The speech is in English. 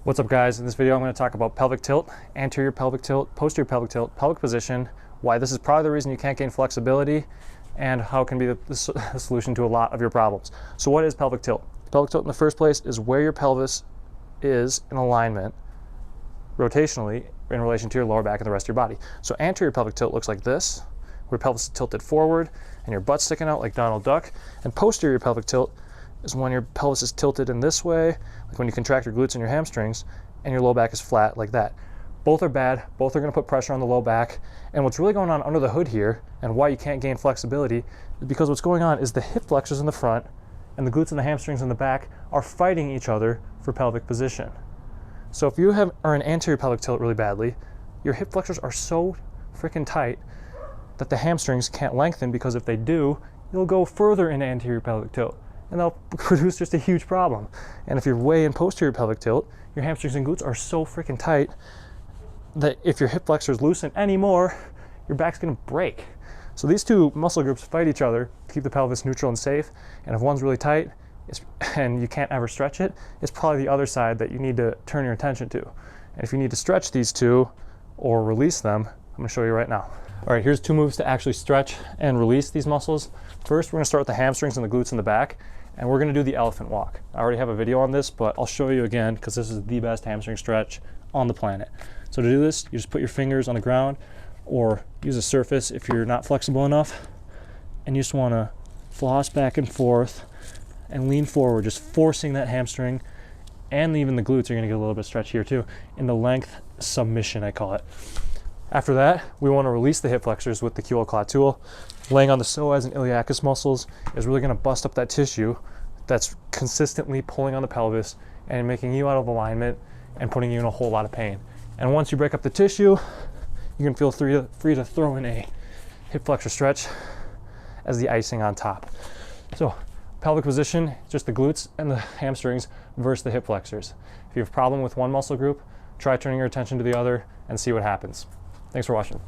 What's up, guys? In this video I'm going to talk about pelvic tilt, anterior pelvic tilt, posterior pelvic tilt, pelvic position, why this is probably the reason you can't gain flexibility, and how it can be the solution to a lot of your problems. So what is pelvic tilt? Pelvic tilt in the first place is where your pelvis is in alignment rotationally in relation to your lower back and the rest of your body. So anterior pelvic tilt looks like this, where pelvis is tilted forward and your butt's sticking out like Donald Duck. And posterior pelvic tilt is when your pelvis is tilted in this way, like when you contract your glutes and your hamstrings, and your low back is flat like that. Both are bad, both are going to put pressure on the low back. And what's really going on under the hood here, and why you can't gain flexibility, is because what's going on is the hip flexors in the front and the glutes and the hamstrings in the back are fighting each other for pelvic position. So if you are in anterior pelvic tilt really badly, your hip flexors are so freaking tight that the hamstrings can't lengthen, because if they do, you'll go further into anterior pelvic tilt, and they'll produce just a huge problem. And if you're way in posterior pelvic tilt, your hamstrings and glutes are so freaking tight that if your hip flexors loosen anymore, your back's gonna break. So these two muscle groups fight each other to keep the pelvis neutral and safe. And if one's really tight and you can't ever stretch it, it's probably the other side that you need to turn your attention to. And if you need to stretch these two or release them, I'm gonna show you right now. All right, here's two moves to actually stretch and release these muscles. First, we're gonna start with the hamstrings and the glutes in the back, and we're gonna do the elephant walk. I already have a video on this, but I'll show you again because this is the best hamstring stretch on the planet. So to do this, you just put your fingers on the ground or use a surface if you're not flexible enough, and you just wanna floss back and forth and lean forward, just forcing that hamstring, and even the glutes are gonna get a little bit of stretch here too, into length submission, I call it. After that, we want to release the hip flexors with the QL claw tool. Laying on the psoas and iliacus muscles is really going to bust up that tissue that's consistently pulling on the pelvis and making you out of alignment and putting you in a whole lot of pain. And once you break up the tissue, you can feel free to throw in a hip flexor stretch as the icing on top. So pelvic position, just the glutes and the hamstrings versus the hip flexors. If you have a problem with one muscle group, try turning your attention to the other and see what happens. Thanks for watching.